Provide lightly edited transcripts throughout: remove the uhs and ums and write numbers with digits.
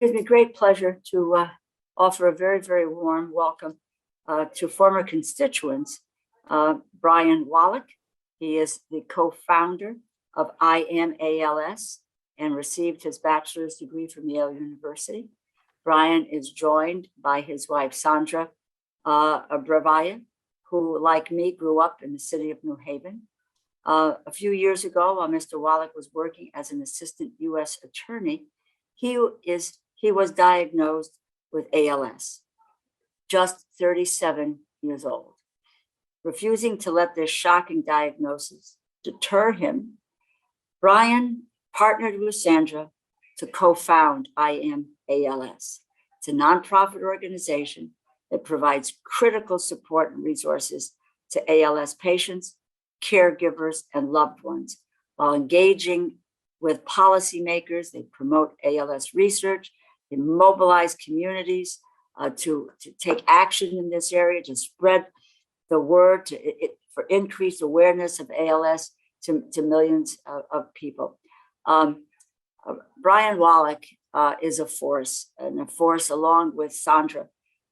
gives me great pleasure to offer a very, very warm welcome to former constituents, Brian Wallach. He is the co-founder of I AM ALS and received his bachelor's degree from Yale University. Brian is joined by his wife, Sandra Abrevaya, who, like me, grew up in the city of New Haven. A few years ago, while Mr. Wallach was working as an assistant U.S. attorney, he was diagnosed with ALS, just 37 years old. Refusing to let this shocking diagnosis deter him, Brian partnered with Sandra to co-found I AM ALS. It's a nonprofit organization that provides critical support and resources to ALS patients, caregivers, and loved ones. While engaging with policymakers, they promote ALS research, they mobilize communities to take action in this area, to spread the word, for increased awareness of ALS to millions of people. Brian Wallach is a force along with Sandra,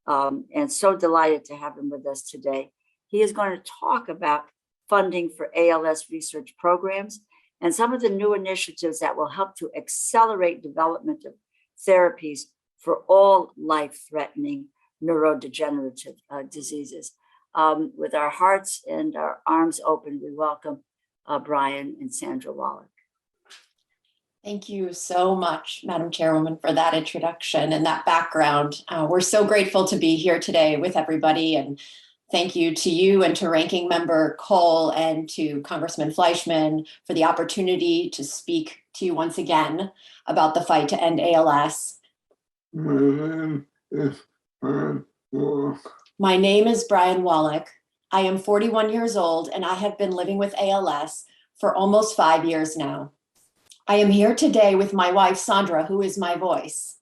and so delighted to have him with us today. He is going to talk about funding for ALS research programs and some of the new initiatives that will help to accelerate development of therapies for all life-threatening neurodegenerative diseases. With our hearts and our arms open, we welcome Brian and Sandra Wallach. Thank you so much, Madam Chairwoman, for that introduction and that background. We're so grateful to be here today with everybody, and thank you to you and to Ranking Member Cole and to Congressman Fleischman for the opportunity to speak to you once again about the fight to end ALS. My name is Brian Wallach. I am 41 years old and I have been living with ALS for almost 5 years now. I am here today with my wife, Sandra, who is my voice.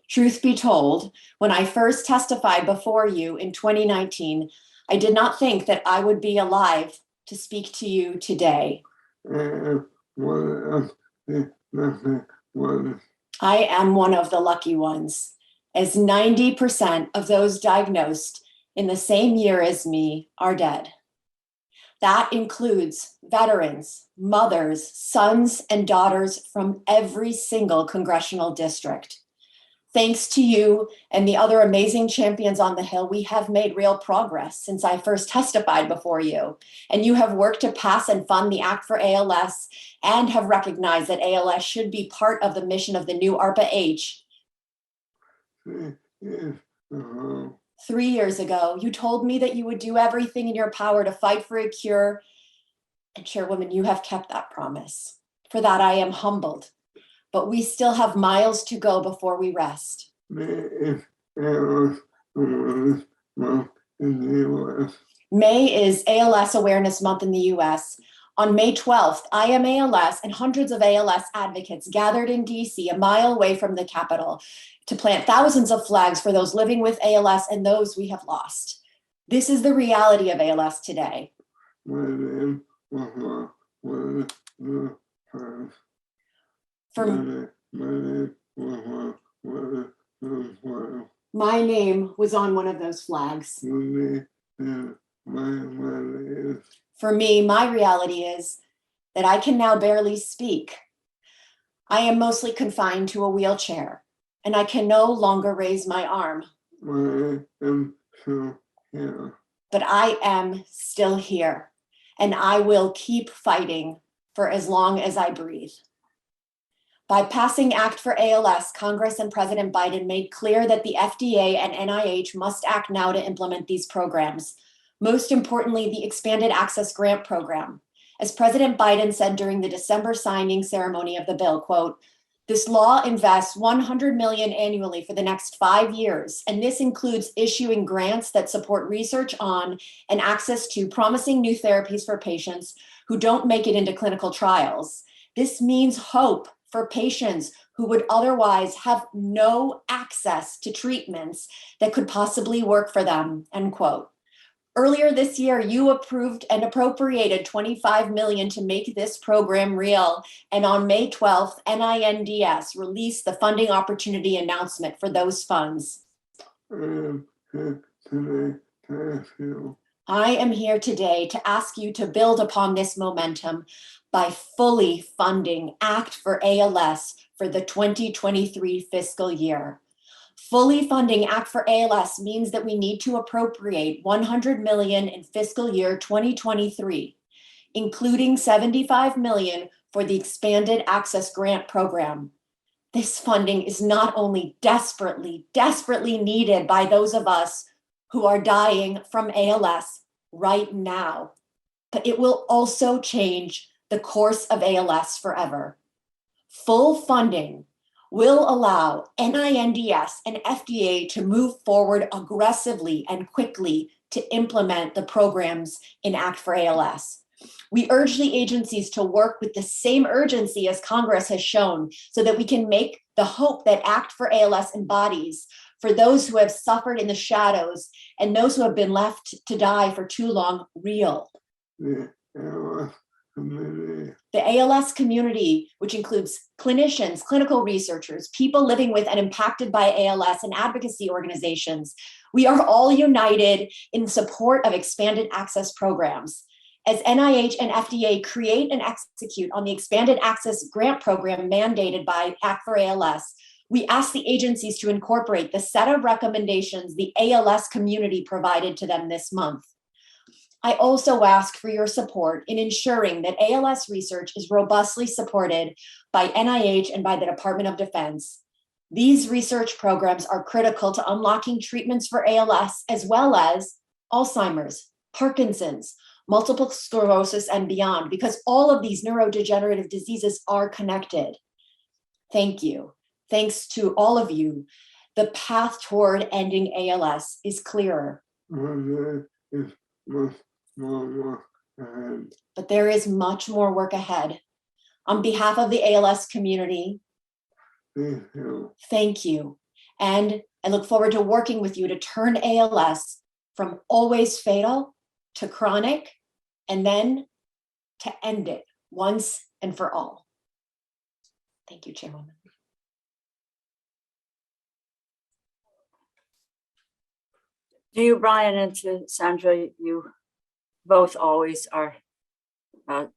Truth be told, when I first testified before you in 2019, I did not think that I would be alive to speak to you today. I am one of the lucky ones, as 90% of those diagnosed in the same year as me are dead. That includes veterans, mothers, sons, and daughters from every single congressional district. Thanks to you and the other amazing champions on the Hill, we have made real progress since I first testified before you. And you have worked to pass and fund the Act for ALS and have recognized that ALS should be part of the mission of the new ARPA-H. 3 years ago, you told me that you would do everything in your power to fight for a cure. And Chairwoman, you have kept that promise. For that, I am humbled. But we still have miles to go before we rest. May is ALS Awareness Month in the US. On May 12th, I AM ALS and hundreds of ALS advocates gathered in DC, a mile away from the Capitol, to plant thousands of flags for those living with ALS and those we have lost. This is the reality of ALS today. My name was on one of those flags. For me, my reality is that I can now barely speak. I am mostly confined to a wheelchair, and I can no longer raise my arm. But I am still here, and I will keep fighting for as long as I breathe. By passing Act for ALS, Congress and President Biden made clear that the FDA and NIH must act now to implement these programs. Most importantly, the Expanded Access Grant Program. As President Biden said during the December signing ceremony of the bill, quote, "This law invests $100 million annually for the next 5 years, and this includes issuing grants that support research on and access to promising new therapies for patients who don't make it into clinical trials. This means hope for patients who would otherwise have no access to treatments that could possibly work for them," end quote. Earlier this year, you approved and appropriated $25 million to make this program real. And on May 12th, NINDS released the funding opportunity announcement for those funds. I am here today to ask you to build upon this momentum by fully funding ACT for ALS for the 2023 fiscal year. Fully funding ACT for ALS means that we need to appropriate $100 million in fiscal year 2023, including $75 million for the Expanded Access Grant Program. This funding is not only desperately needed by those of us who are dying from ALS right now, but it will also change the course of ALS forever. Full funding will allow NINDS and FDA to move forward aggressively and quickly to implement the programs in ACT for ALS. We urge the agencies to work with the same urgency as Congress has shown so that we can make the hope that ACT for ALS embodies for those who have suffered in the shadows and those who have been left to die for too long real. The ALS community, which includes clinicians, clinical researchers, people living with and impacted by ALS, and advocacy organizations, we are all united in support of expanded access programs. As NIH and FDA create and execute on the Expanded Access Grant Program mandated by ACT for ALS, we ask the agencies to incorporate the set of recommendations the ALS community provided to them this month. I also ask for your support in ensuring that ALS research is robustly supported by NIH and by the Department of Defense. These research programs are critical to unlocking treatments for ALS as well as Alzheimer's, Parkinson's, multiple sclerosis, and beyond, because all of these neurodegenerative diseases are connected. Thank you. Thanks to all of you, the path toward ending ALS is clearer. But there is much more work ahead. On behalf of the ALS community, thank you. And I look forward to working with you to turn ALS from always fatal to chronic, and then to end it once and for all. Thank you, Chairwoman. To you, Brian, and to Sandra, you both always are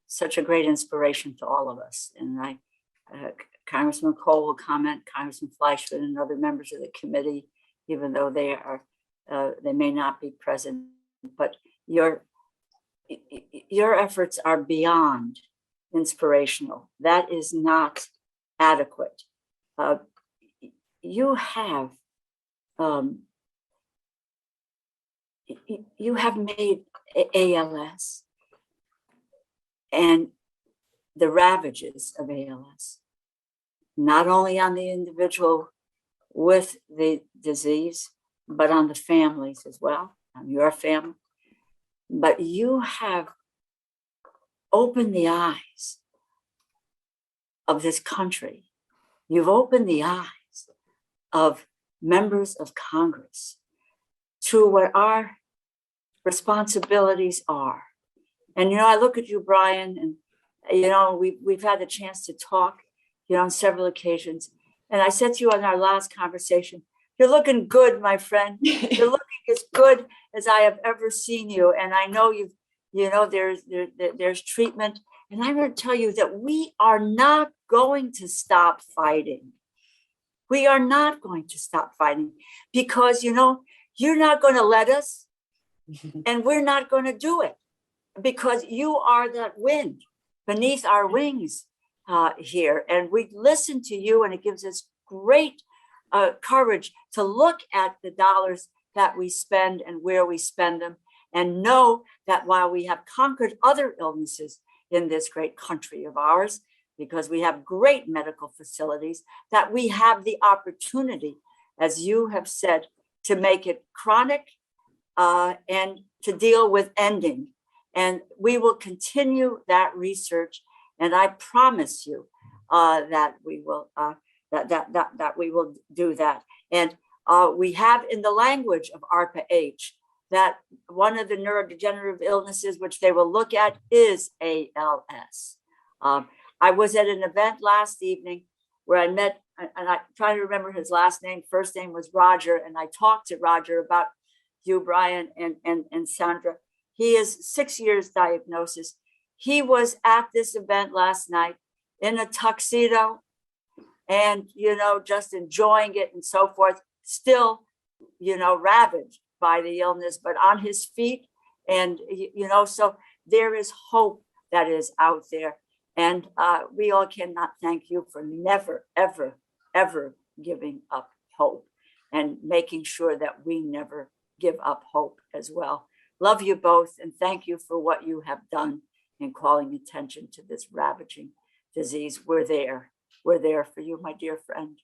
such a great inspiration to all of us. And Congressman Cole will comment, Congressman Fleischman, and other members of the committee, even though they may not be present, but your efforts are beyond inspirational. That is not adequate. You have made ALS and the ravages of ALS, not only on the individual with the disease, but on the families as well, on your family. But you have opened the eyes of this country. You've opened the eyes of members of Congress to what our responsibilities are. And, I look at you, Brian, and, we've had the chance to talk, on several occasions. And I said to you in our last conversation, you're looking good, my friend. You're looking as good as I have ever seen you. And I know there's treatment. And I'm going to tell you that we are not going to stop fighting. We are not going to stop fighting because, you're not going to let us, and we're not going to do it because you are that wind beneath our wings here. And we listen to you, and it gives us great courage to look at the dollars that we spend and where we spend them, and know that while we have conquered other illnesses in this great country of ours, because we have great medical facilities, that we have the opportunity, as you have said, to make it chronic and to deal with ending. And we will continue that research. And I promise you that we will that we will do that. And we have in the language of ARPA-H that one of the neurodegenerative illnesses which they will look at is ALS. I was at an event last evening where I met, and I try to remember his last name. First name was Roger, and I talked to Roger about you, Brian, and Sandra. He is 6 years diagnosis. He was at this event last night in a tuxedo and, just enjoying it and so forth, still, ravaged by the illness, but on his feet. And, so there is hope that is out there. And we all cannot thank you for never, ever, ever giving up hope and making sure that we never give up hope as well. Love you both, and thank you for what you have done in calling attention to this ravaging disease. We're there. We're there for you, my dear friend.